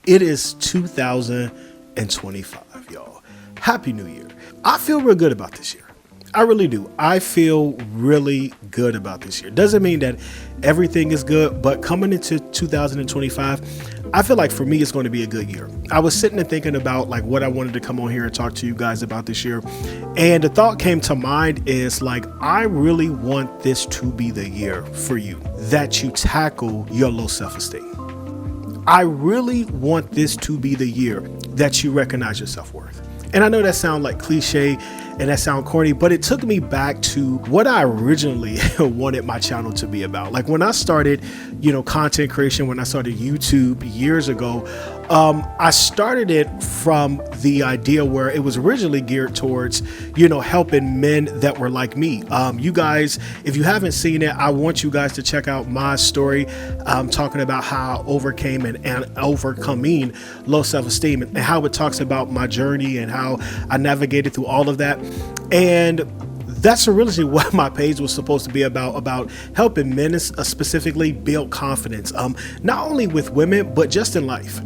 It is 2025, y'all. Happy New Year. I feel real good about this year. I really do. I feel really good about this year. Doesn't mean that everything is good, but coming into 2025, I feel like for me, it's going to be a good year. I was sitting and thinking about like what I wanted to come on here and talk to you guys about this year. And the thought came to mind is like, I really want this to be the year for you that you tackle your low self-esteem. I really want this to be the year that you recognize your self-worth. And I know that sounds like cliche and that sounds corny, but it took me back to what I originally wanted my channel to be about. Like when I started, content creation, when I started YouTube years ago, I started it from the idea where it was originally geared towards, helping men that were like me. You guys, if you haven't seen it, I want you guys to check out my story. Talking about how I overcame and overcoming low self-esteem and how it talks about my journey and how I navigated through all of that. And that's really what my page was supposed to be about helping men specifically build confidence, not only with women, but just in life.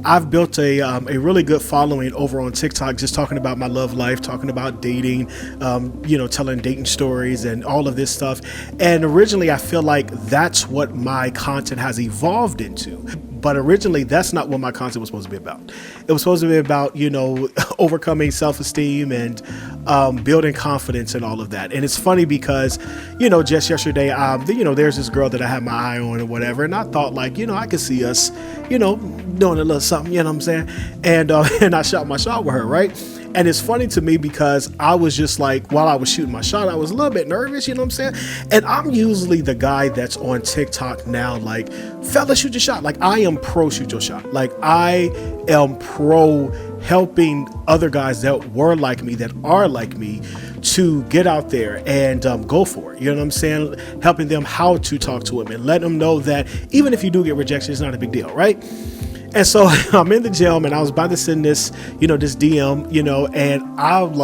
I've built a really good following over on TikTok, just talking about my love life, talking about dating, telling dating stories and all of this stuff. And originally, I feel like that's what my content has evolved into. But originally, that's not what my content was supposed to be about. It was supposed to be about, overcoming self-esteem and building confidence and all of that. And it's funny because, just yesterday, there's this girl that I had my eye on and whatever. And I thought like, I could see us, doing a little something, you know what I'm saying? And I shot my shot with her, right? And it's funny to me because I was just like, while I was shooting my shot, I was a little bit nervous, you know what I'm saying? And I'm usually the guy that's on TikTok now, like, fella, shoot your shot. Like, I am pro shoot your shot. Like, I am pro helping other guys that were like me, that are like me, to get out there and go for it. You know what I'm saying? Helping them how to talk to women, let them know that even if you do get rejection, it's not a big deal, right? And so I'm in the gym and I was about to send this, this DM, and I'm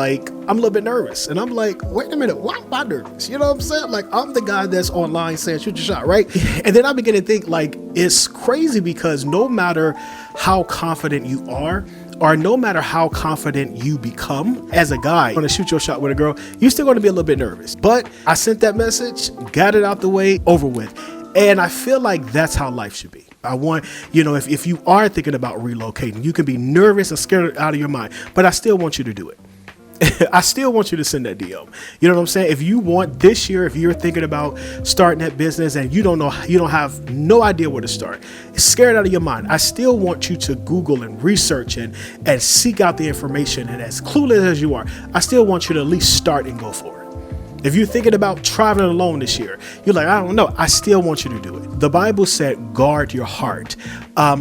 a little bit nervous. And I'm like, wait a minute, why am I nervous? You know what I'm saying? Like, I'm the guy that's online saying, shoot your shot, right? And then I begin to think like, it's crazy because no matter how confident you are, or no matter how confident you become as a guy, going to shoot your shot with a girl, you're still going to be a little bit nervous. But I sent that message, got it out the way, over with. And I feel like that's how life should be. I want, if you are thinking about relocating, you can be nervous and scared out of your mind, but I still want you to do it. I still want you to send that DM. You know what I'm saying? If you want this year, if you're thinking about starting that business and you don't have no idea where to start, scared out of your mind, I still want you to Google and research and seek out the information. And as clueless as you are, I still want you to at least start and go for it. If you're thinking about traveling alone this year, you're like, I don't know. I still want you to do it. The Bible said, guard your heart,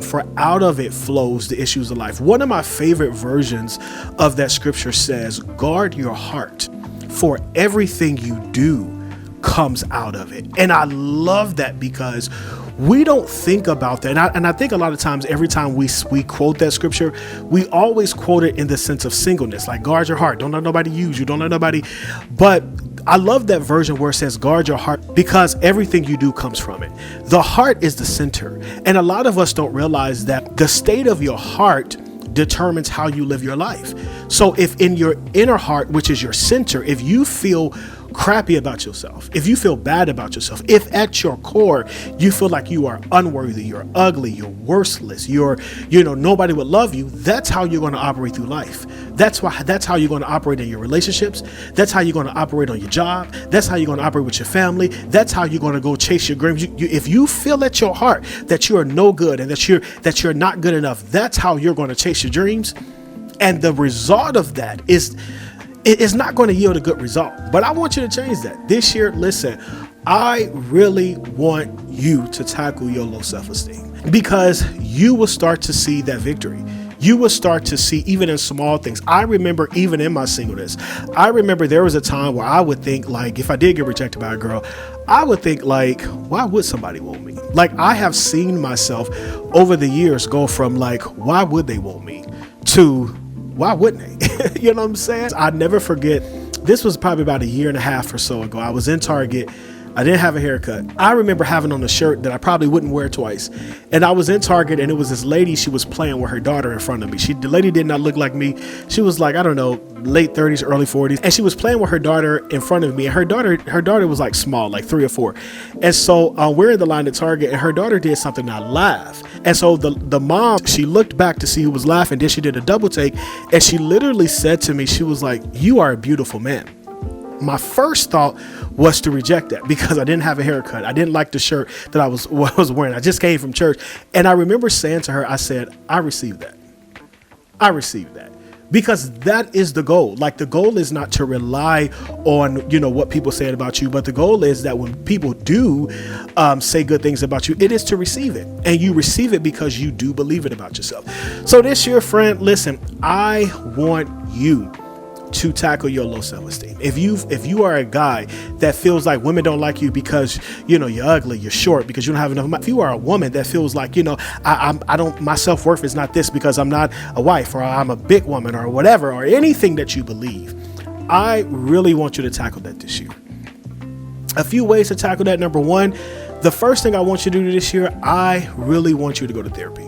for out of it flows the issues of life. One of my favorite versions of that scripture says, guard your heart, for everything you do comes out of it. And I love that because we don't think about that. And I think a lot of times, every time we quote that scripture, we always quote it in the sense of singleness, like guard your heart. Don't let nobody use you. Don't let nobody. But I love that version where it says guard your heart because everything you do comes from it. The heart is the center. And a lot of us don't realize that the state of your heart determines how you live your life. So if in your inner heart, which is your center, if you feel crappy about yourself, if you feel bad about yourself, if at your core you feel like you are unworthy, you're ugly, you're worthless, nobody would love you, that's how you're going to operate through life. That's how you're going to operate in your relationships. That's how you're going to operate on your job. That's how you're going to operate with your family. That's how you're going to go chase your dreams. If you feel at your heart that you are no good and that you're not good enough, that's how you're going to chase your dreams. And the result of that is it's not going to yield a good result. But I want you to change that. This year, listen, I really want you to tackle your low self-esteem because you will start to see that victory. You will start to see even in small things. I remember even in my singleness, I remember there was a time where I would think like, if I did get rejected by a girl, I would think like, why would somebody want me? Like I have seen myself over the years go from like, why would they want me to why wouldn't they? You know what I'm saying? I never forget. This was probably about a year and a half or so ago. I was in Target. I didn't have a haircut. I remember having on a shirt that I probably wouldn't wear twice. And I was in Target, and it was this lady, she was playing with her daughter in front of me. The lady did not look like me. She was like, I don't know, late 30s, early 40s. And she was playing with her daughter in front of me. And her daughter was like small, like 3 or 4. And so we're in the line at Target, and her daughter did something, and I laughed. And so the mom, she looked back to see who was laughing. Then she did a double take, and she literally said to me, she was like, "You are a beautiful man." My first thought was to reject that because I didn't have a haircut. I didn't like the shirt that I was wearing. I just came from church. And I remember saying to her, I said, I received that. I received that. Because that is the goal. Like, the goal is not to rely on, what people say about you, but the goal is that when people do say good things about you, it is to receive it. And you receive it because you do believe it about yourself. So this year, friend, listen, I want you to tackle your low self-esteem. If you are a guy that feels like women don't like you because you're ugly, you're short, because you don't have enough money. If you are a woman that feels like I don't, my self-worth is not this because I'm not a wife, or I'm a big woman, or whatever, or anything that you believe, I really want you to tackle that this year. A few ways to tackle that. Number one, the first thing I want you to do this year, I really want you to go to therapy.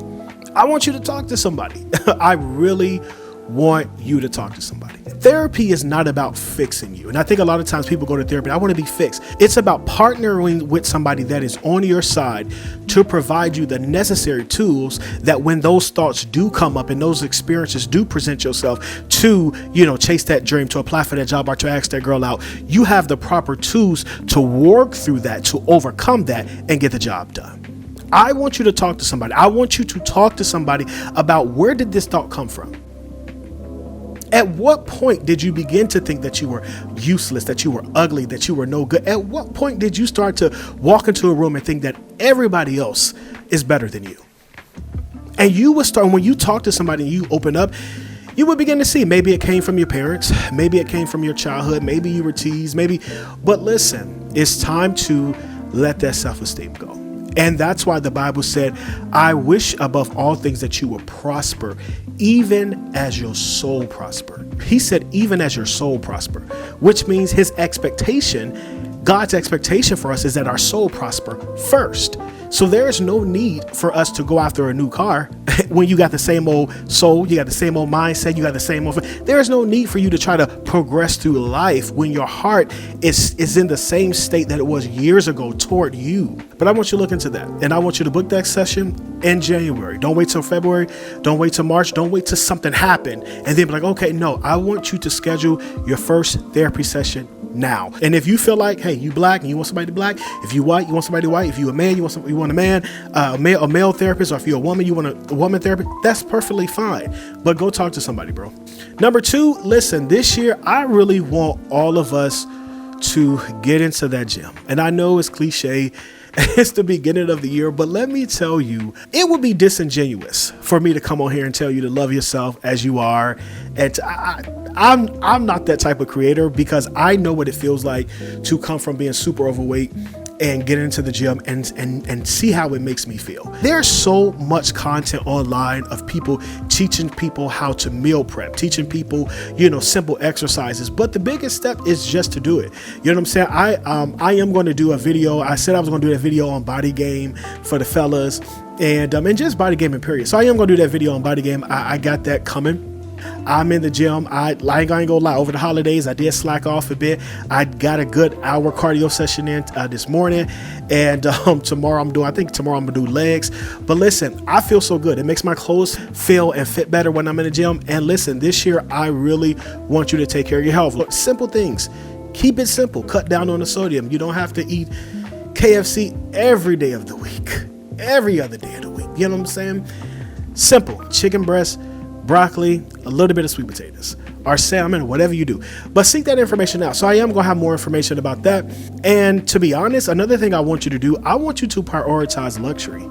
I want you to talk to somebody. I really want you to talk to somebody. Therapy is not about fixing you. And I think a lot of times people go to therapy, I want to be fixed. It's about partnering with somebody that is on your side to provide you the necessary tools that when those thoughts do come up and those experiences do present yourself to, chase that dream, to apply for that job, or to ask that girl out, you have the proper tools to work through that, to overcome that and get the job done. I want you to talk to somebody. I want you to talk to somebody about, where did this thought come from? At what point did you begin to think that you were useless, that you were ugly, that you were no good? At what point did you start to walk into a room and think that everybody else is better than you? And you would start, when you talk to somebody and you open up, you would begin to see, maybe it came from your parents, maybe it came from your childhood, maybe you were teased, but listen, it's time to let that self-esteem go. And that's why the Bible said, I wish above all things that you will prosper, even as your soul prosper. He said, even as your soul prosper, which means his expectation, God's expectation for us, is that our soul prosper first. So there is no need for us to go after a new car when you got the same old soul, you got the same old mindset, you got the same old. There is no need for you to try to progress through life when your heart is in the same state that it was years ago toward you. But I want you to look into that, and I want you to book that session in January. Don't wait till February. Don't wait till March. Don't wait till something happened and then be like, okay, no, I want you to schedule your first therapy session now. And if you feel like, hey, you black and you want somebody black, if you white, you want somebody white, if you a man, you want a man, a male therapist, or if you're a woman, you want a woman therapist, that's perfectly fine. But go talk to somebody, bro. Number two, listen, this year, I really want all of us to get into that gym. And I know it's cliche, it's the beginning of the year, but let me tell you, it would be disingenuous for me to come on here and tell you to love yourself as you are. And I'm not that type of creator, because I know what it feels like to come from being super overweight and get into the gym and see how it makes me feel. There's so much content online of people teaching people how to meal prep, teaching people, simple exercises. But the biggest step is just to do it. You know what I'm saying? I am going to do a video. I said I was going to do that video on body game for the fellas and just body game in period. So I am going to do that video on body game. I got that coming. I'm in the gym. I ain't gonna lie, over the holidays, I did slack off a bit. I got a good hour cardio session in this morning. And tomorrow I'm gonna do legs. But listen, I feel so good. It makes my clothes feel and fit better when I'm in the gym. And listen, this year, I really want you to take care of your health. Look, simple things. Keep it simple. Cut down on the sodium. You don't have to eat KFC every day of the week, every other day of the week. You know what I'm saying? Simple. Chicken breast, broccoli, a little bit of sweet potatoes, or salmon, whatever you do. But seek that information out. So I am going to have more information about that. And to be honest, another thing I want you to do, I want you to prioritize luxury.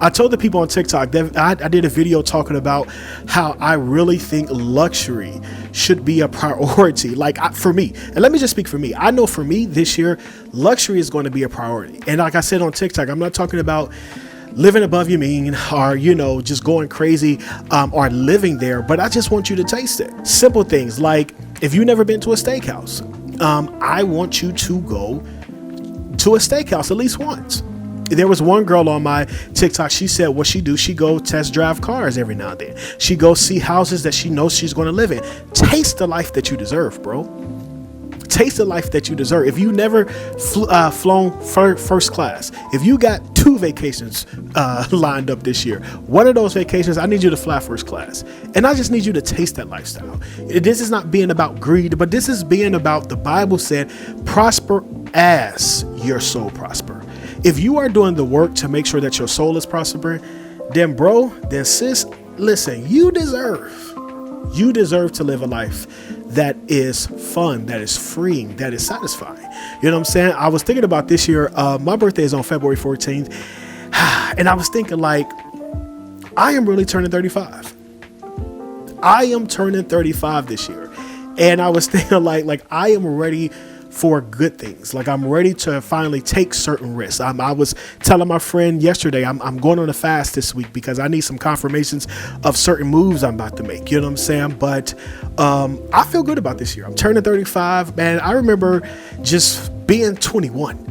I told the people on TikTok that I did a video talking about how I really think luxury should be a priority. For me, and let me just speak for me. I know for me this year, luxury is going to be a priority. And like I said on TikTok, I'm not talking about living above your mean or, just going crazy or living there. But I just want you to taste it. Simple things like, if you've never been to a steakhouse, I want you to go to a steakhouse at least once. There was one girl on my TikTok. She said what she do, she go test drive cars every now and then. She go see houses that she knows she's going to live in. Taste the life that you deserve, bro. Taste the life that you deserve. If you never flown first class, if you got 2 vacations lined up this year, one of those vacations, I need you to fly first class. And I just need you to taste that lifestyle. This is not being about greed, but this is being about, the Bible said, prosper as your soul prosper. If you are doing the work to make sure that your soul is prospering, then bro, then sis, listen, you deserve to live a life that is fun, that is freeing, that is satisfying. You know what I'm saying? I was thinking about this year. My birthday is on February 14th. And I was thinking, like, I am really turning 35. I am turning 35 this year. And I was thinking like I am ready for good things. Like, I'm ready to finally take certain risks. I was telling my friend yesterday, I'm going on a fast this week because I need some confirmations of certain moves I'm about to make. You know what I'm saying? But I feel good about this year. I'm turning 35, man. I remember just being 21.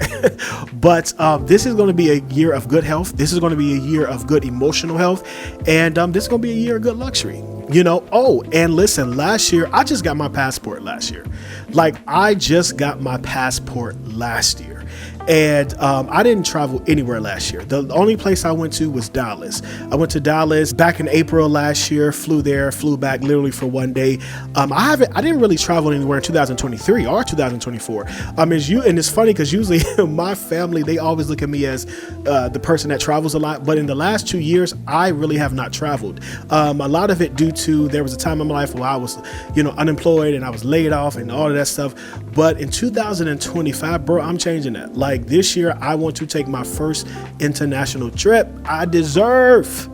But this is going to be a year of good health. This is going to be a year of good emotional health. And this is going to be a year of good luxury. You know, oh, and listen, last year, I just got my passport last year. Like, I just got my passport last year. And I didn't travel anywhere last year. The only place I went to was Dallas. I went to Dallas back in April last year, flew there, flew back literally for one day. I didn't really travel anywhere in 2023 or 2024. And it's funny because usually my family, they always look at me as the person that travels a lot. But in the last 2 years, I really have not traveled. A lot of it due to, there was a time in my life where I was, unemployed and I was laid off and all of that stuff. But in 2025, bro, I'm changing that. Like, this year, I want to take my first international trip. I deserve.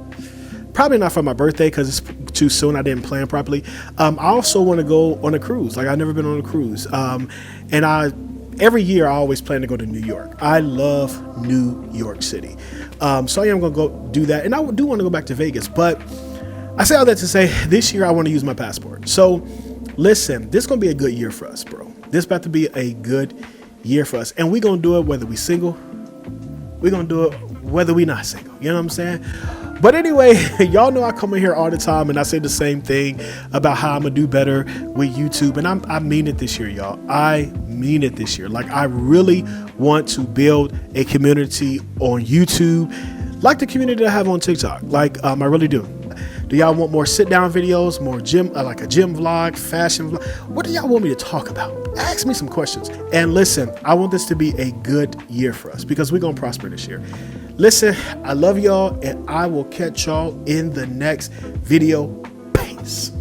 Probably not for my birthday because it's too soon. I didn't plan properly. I also want to go on a cruise. Like, I've never been on a cruise. Every year I always plan to go to New York. I love New York City. So I am going to go do that. And I do want to go back to Vegas. But I say all that to say, this year I want to use my passport. So listen, this is going to be a good year for us, bro. This is about to be a good year for us. And we're going to do it whether we single. We're going to do it whether we not single. You know what I'm saying? But anyway, y'all know I come in here all the time and I say the same thing about how I'm going to do better with YouTube. And I mean it this year, y'all. I mean it this year. Like, I really want to build a community on YouTube, like the community that I have on TikTok. Like, I really do. Do y'all want more sit down videos, more gym, like a gym vlog, fashion vlog? What do y'all want me to talk about? Ask me some questions. And listen, I want this to be a good year for us because we're going to prosper this year. Listen, I love y'all and I will catch y'all in the next video. Peace.